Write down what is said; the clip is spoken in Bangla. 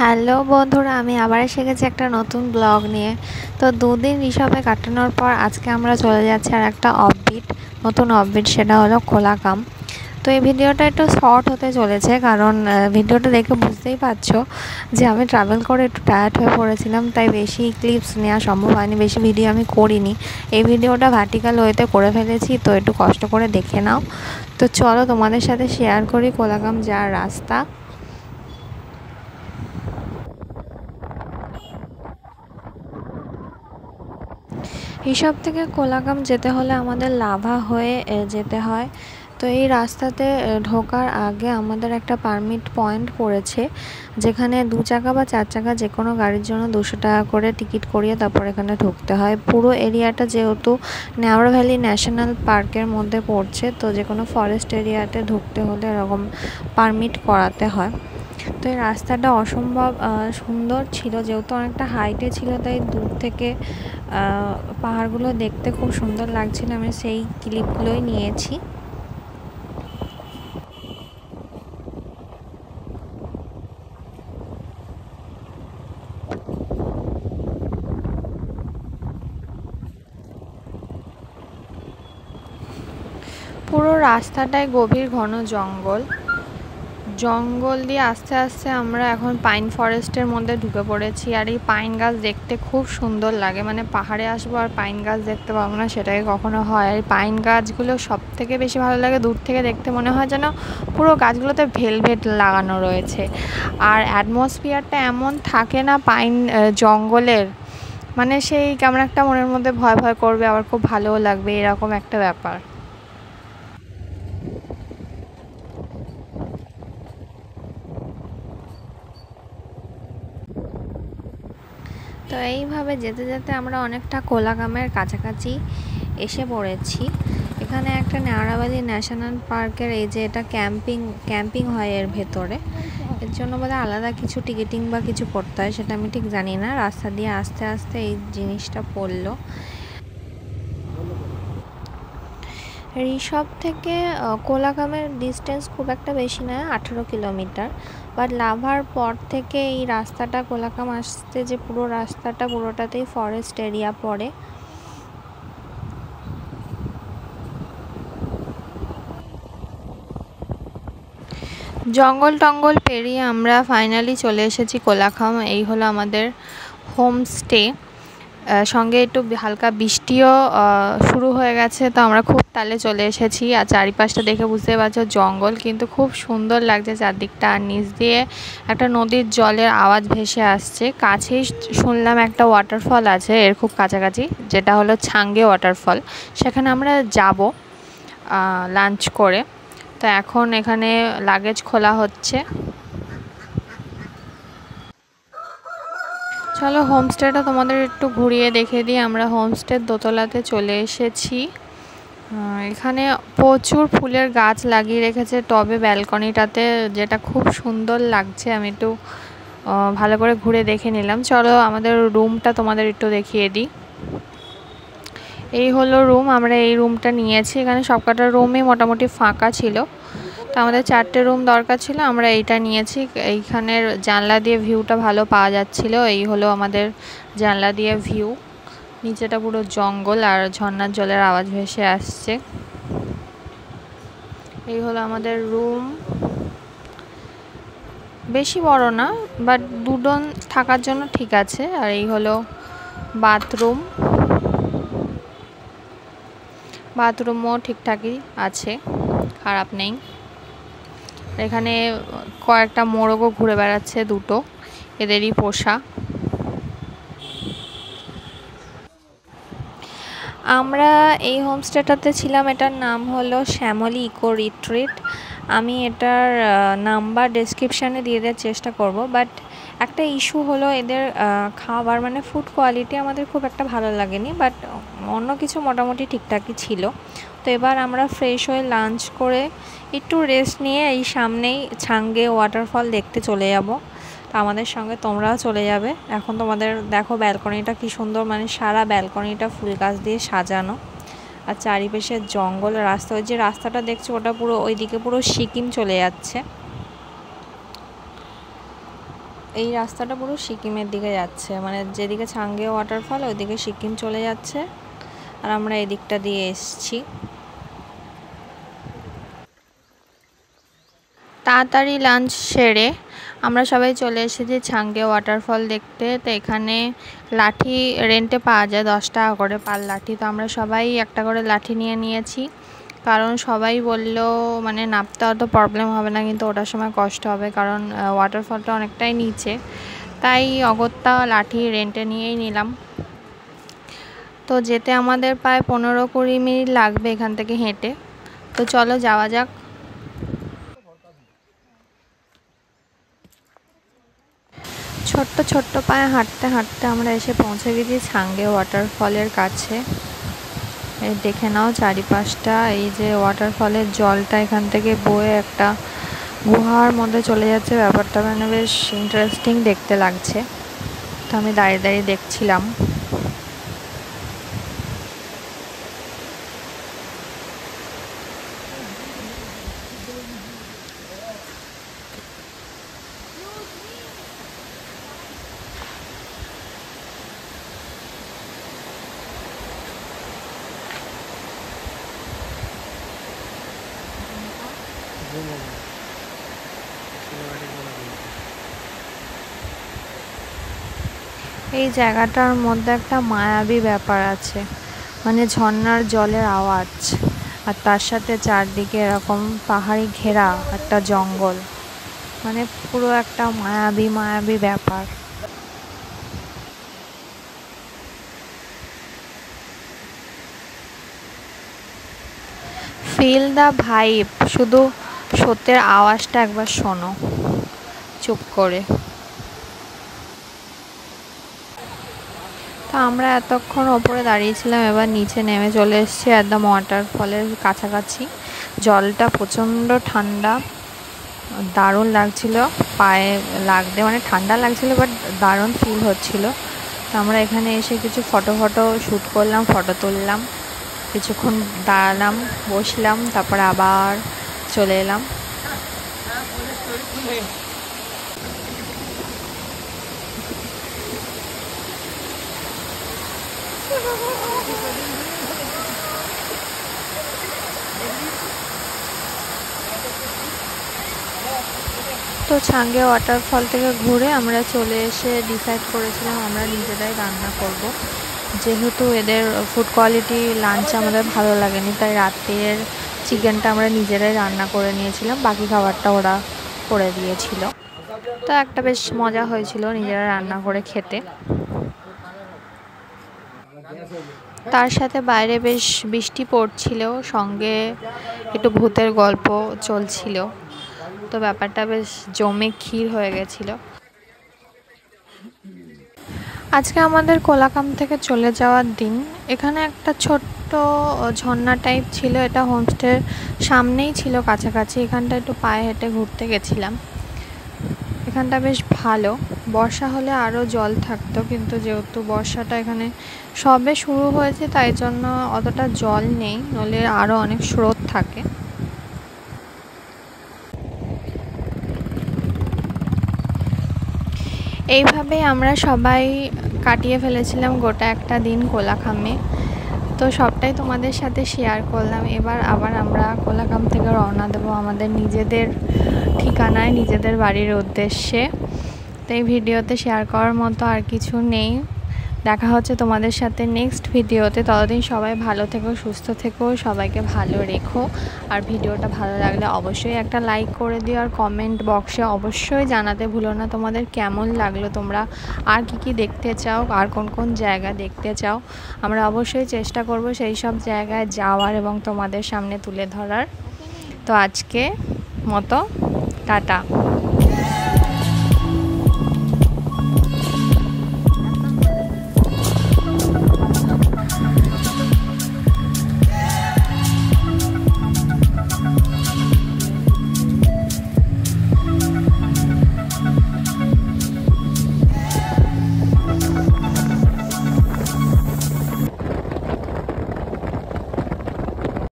হ্যালো বন্ধুরা, আমি আবার এসে গেছি একটা নতুন ব্লগ নিয়ে। তো দুদিন রিসর্টে কাটানোর পর আজকে আমরা চলে যাচ্ছি আর একটা নতুন অফবিট, সেটা হলো কোলাকাম। তো এই ভিডিওটা একটু শর্ট হতে চলেছে, কারণ ভিডিওটা দেখে বুঝতেই পারছো যে আমি ট্রাভেল করে একটু টায়ার্ড হয়ে পড়েছিলাম, তাই বেশি ক্লিপস নেওয়া সম্ভব হয়নি, বেশি ভিডিও আমি করিনি। এই ভিডিওটা ভার্টিক্যাল ওয়েতে করে ফেলেছি, তো একটু কষ্ট করে দেখে নাও। তো চলো তোমাদের সাথে শেয়ার করি কোলাকাম যাওয়ার রাস্তা। ঋষভ থেকে কোলাকাম যেতে হলে আমাদের লাভা হয়ে যেতে হয়। তো এই রাস্তাতে ঢোকার আগে আমাদের একটা পারমিট পয়েন্ট পড়েছে, যেখানে 2 চাকা বা 4 চাকা যে কোনো গাড়ির জন্য 200 টাকা করে টিকিট করিয়ে তারপর এখানে ঢুকতে হয়। পুরো এরিয়াটা যেহেতু নেওয়ার ভ্যালি ন্যাশনাল পার্কের মধ্যে পড়ছে, তো যে কোনো ফরেস্ট এরিয়াতে ঢুকতে হলে এরকম পারমিট করাতে হয়। তো এই রাস্তাটা অসম্ভব সুন্দর ছিল, যেহেতু অনেকটা হাইটে ছিল, তাই দূর থেকে পাহাড়গুলো দেখতে খুব সুন্দর লাগছিল। আমি সেই ক্লিপগুলোই নিয়েছি। পুরো রাস্তাটায় গভীর ঘন জঙ্গল দিয়ে আস্তে আস্তে আমরা এখন পাইন ফরেস্টের মধ্যে ঢুকে পড়েছি। আর এই পাইন গাছ দেখতে খুব সুন্দর লাগে, মানে পাহাড়ে আসবো আর পাইন গাছ দেখতে পাবো না, সেটাই কখনো হয়। আর পাইন গাছগুলো সব থেকে বেশি ভালো লাগে, দূর থেকে দেখতে মনে হয় যেন পুরো গাছগুলোতে ভেলভেট লাগানো রয়েছে। আর অ্যাটমসফিয়ারটা এমন থাকে না পাইন জঙ্গলের, মানে সেই কেমন একটা মনের মধ্যে ভয় ভয় করবে, আবার খুব ভালোও লাগবে, এরকম একটা ব্যাপার। তো এইভাবে যেতে যেতে আমরা অনেকটা কোলাকামের কাছাকাছি এসে পড়েছি। এখানে একটা নেওড়াবালি ন্যাশনাল পার্কের, এই যে এটা ক্যাম্পিং হয় এর ভেতরে, এর জন্য বোধহয় আলাদা কিছু টিকিটিং বা কিছু করতে হয়, সেটা আমি ঠিক জানি না। রাস্তা দিয়ে আস্তে আস্তে এই জিনিসটা পড়লো। ঋষভ থেকে কোলাকামের ডিস্টেন্স খুব একটা বেশি নয়, 18 কিলোমিটার। বাট লাভার পর থেকে এই রাস্তাটা কোলাকাম আসতে, যে পুরো রাস্তাটা পুরোটাতেই ফরেস্ট এরিয়া পড়ে। জঙ্গল টঙ্গল পেরিয়ে আমরা ফাইনালি চলে এসেছি কোলাকাম। এই হলো আমাদের হোমস্টে। সঙ্গে একটু হালকা বৃষ্টিও শুরু হয়ে গেছে, তো আমরা খুব তালে চলে এসেছি। আর চারিপাশটা দেখে বুঝতে পারছো জঙ্গল, কিন্তু খুব সুন্দর লাগছে চারদিকটা। আর নিচ দিয়ে একটা নদীর জলের আওয়াজ ভেসে আসছে। কাছেই শুনলাম একটা ওয়াটারফল আছে এর খুব কাছাকাছি, যেটা হলো ছাঙ্গে ওয়াটারফল। সেখানে আমরা যাব লাঞ্চ করে। তো এখন এখানে লাগেজ খোলা হচ্ছে। চলো হোমস্টেটা তোমাদের একটু ঘুরিয়ে দেখে দিই। আমরা হোমস্টের দোতলাতে চলে এসেছি। এখানে প্রচুর ফুলের গাছ লাগিয়ে রেখেছে টবে ব্যালকনিটাতে, যেটা খুব সুন্দর লাগছে। আমি একটু ভালো করে ঘুরে দেখে নিলাম। চলো আমাদের রুমটা তোমাদের একটু দেখিয়ে দিই। এই হলো রুম, আমরা এই রুমটা নিয়েছি। এখানে সবকটা রুমই মোটামুটি ফাঁকা ছিল, তো আমাদের 4টে রুম দরকার ছিল, আমরা এইটা নিয়েছি। এইখানের জানলা দিয়ে ভিউটা ভালো পাওয়া যাচ্ছিল। এই হলো আমাদের জানলা দিয়ে ভিউ। নিচেটা পুরো জঙ্গল আর ঝর্ণার জলের আওয়াজ ভেসে আসছে। এই হলো আমাদের রুম, বেশি বড় না, বাট দুজন থাকার জন্য ঠিক আছে। আর এই হলো বাথরুমও ঠিকঠাকই আছে, খারাপ নেই। এখানে কয়েকটা মোরগও ঘুরে বেড়াচ্ছে, দুটো, এদেরই পোষা। আমরা এই হোমস্টেটাতে ছিলাম, এটার নাম হলো শ্যামলী ইকো রিট্রিট। আমি এটার নাম্বার ডেসক্রিপশানে দিয়ে দেওয়ার চেষ্টা করব। বাট একটা ইস্যু হলো এদের খাবার, মানে ফুড কোয়ালিটি আমাদের খুব একটা ভালো লাগেনি, বাট অন্য কিছু মোটামুটি ঠিকঠাকই ছিল। তো এবার আমরা ফ্রেশ হয়ে লাঞ্চ করে একটু রেস্ট নিয়ে এই সামনেই ছাঙ্গে ওয়াটারফল দেখতে চলে যাব। তো আমাদের সঙ্গে তোমরাও চলে যাবে। এখন তোমাদের দেখো ব্যালকনিটা কি সুন্দর, মানে সারা ব্যালকনিটা ফুল গাছ দিয়ে সাজানো, আর চারিপাশে জঙ্গল। রাস্তা, ওই যে রাস্তাটা দেখছো ওটা পুরো ওইদিকে পুরো সিকিম চলে যাচ্ছে। এই রাস্তাটা পুরো সিকিমের দিকে যাচ্ছে, মানে যেদিকে ছাঙ্গে ওয়াটারফল ওইদিকে সিকিম চলে যাচ্ছে, আর আমরা এদিকটা দিয়ে এসছি। তাড়াতাড়ি লাঞ্চ সেরে আমরা সবাই চলে এসেছি ছাঙ্গে ওয়াটারফল দেখতে। তো এখানে লাঠি রেন্টে পাওয়া যায় 10 টাকা করে পার লাঠি। তো আমরা সবাই একটা করে লাঠি নিয়ে নিয়েছি, কারণ সবাই বলল মানে নামতে অত প্রবলেম হবে না, কিন্তু ওটার সময় কষ্ট হবে, কারণ ওয়াটারফলটা অনেকটাই নিচে। তাই অগত্যা লাঠি রেন্টে নিয়েই নিলাম। তো যেতে আমাদের প্রায় 15-20 মিনিট লাগবে এখান থেকে হেঁটে। তো চলো যাওয়া যাক। ছোট্ট ছোট্ট পায়ে হাঁটতে হাঁটতে আমরা এসে পৌঁছে গেছি ছাঙ্গে ওয়াটারফলের কাছে। এই দেখে নাও চারিপাশটা, এই যে ওয়াটারফলের জলটা এখান থেকে বয়ে একটা গুহার মধ্যে চলে যাচ্ছে। ব্যাপারটা মানে বেশ ইন্টারেস্টিং দেখতে লাগছে। তো আমি দাঁড়িয়ে দাঁড়িয়ে দেখছিলাম। এই জায়গাটার মধ্যে একটা মায়াবী ব্যাপার আছে, মানে ঝর্ণার জলের আওয়াজ, আর তার সাথে চারদিকে এরকম পাহাড়ি ঘেরা একটা জঙ্গল, মানে পুরো একটা মায়াবী মায়াবী ব্যাপার। ফিল দ্য ভাইব, শুধু স্রোতের আওয়াজটা একবার শোনো চুপ করে। তো আমরা এতক্ষণ ওপরে দাঁড়িয়েছিলাম, এবার নিচে নেমে চলে এসেছি একদম ওয়াটারফলের কাছাকাছি। জলটা প্রচণ্ড ঠান্ডা, দারুণ লাগছিল পায়ে লাগতে, মানে ঠান্ডা লাগছিল বাট দারুণ ফিল হচ্ছিল। তো আমরা এখানে এসে কিছু ফটো শ্যুট করলাম, ফটো তুললাম, কিছুক্ষণ দাঁড়ালাম, বসলাম, তারপরে আবার চলে এলাম। তো ছাঙ্গে ওয়াটারফল থেকে ঘুরে আমরা চলে এসে ডিসাইড করেছিলাম আমরা নিজেরাই রান্না করব, যেহেতু এদের ফুড কোয়ালিটি লাঞ্চ আমাদের ভালো লাগেনি, তাই রাতের চিকেনটা আমরা নিজেরাই রান্না করে নিয়েছিলাম, বাকি খাবারটা ওরা করে দিয়েছিল। তো একটা বেশ মজা হয়েছিল নিজেরা রান্না করে খেতে। তার সাথে বাইরে বেশ বৃষ্টি পড়ছিল, সঙ্গে একটু ভূতের গল্প চলছিল। তো ব্যাপারটা বেশ জমে ক্ষীর হয়ে গেছিল। আজকে আমাদের কোলাকাম থেকে চলে যাওয়ার দিন। এখানে একটা ছোট্ট ঝর্ণা টাইপ ছিল, এটা হোমস্টের সামনেই ছিল কাছাকাছি। এখানটা একটু পায়ে হেঁটে ঘুরতে গেছিলাম। এখানটা বেশ ভালো, বর্ষা হলে আরও জল থাকতো, কিন্তু যেহেতু বর্ষাটা এখানে সবে শুরু হয়েছে তাই জন্য অতটা জল নেই, নইলে আরও অনেক স্রোত থাকে। এইভাবে আমরা সবাই কাটিয়ে ফেলেছিলাম গোটা একটা দিন কোলাকামে। তো সবটাই তোমাদের সাথে শেয়ার করলাম। এবার আবার আমরা কোলাকাম থেকে রওনা দেবো আমাদের নিজেদের ঠিকানায়, নিজেদের বাড়ির উদ্দেশ্যে। তো এই ভিডিওতে শেয়ার করার মতো আর কিছু নেই। দেখা হচ্ছে তোমাদের সাথে নেক্সট ভিডিওতে। ততদিন সবাই ভালো থেকো, সুস্থ থেকো, সবাইকে ভালো রেখো। আর ভিডিওটা ভালো লাগলে অবশ্যই একটা লাইক করে দিও, আর কমেন্ট বক্সে অবশ্যই জানাতে ভুলো না তোমাদের কেমন লাগলো, তোমরা আর কি দেখতে চাও, আর কোন কোন জায়গা দেখতে চাও। আমরা অবশ্যই চেষ্টা করব সেই সব জায়গায় যাওয়ার এবং তোমাদের সামনে তুলে ধরার। তো আজকে মতো টাটা।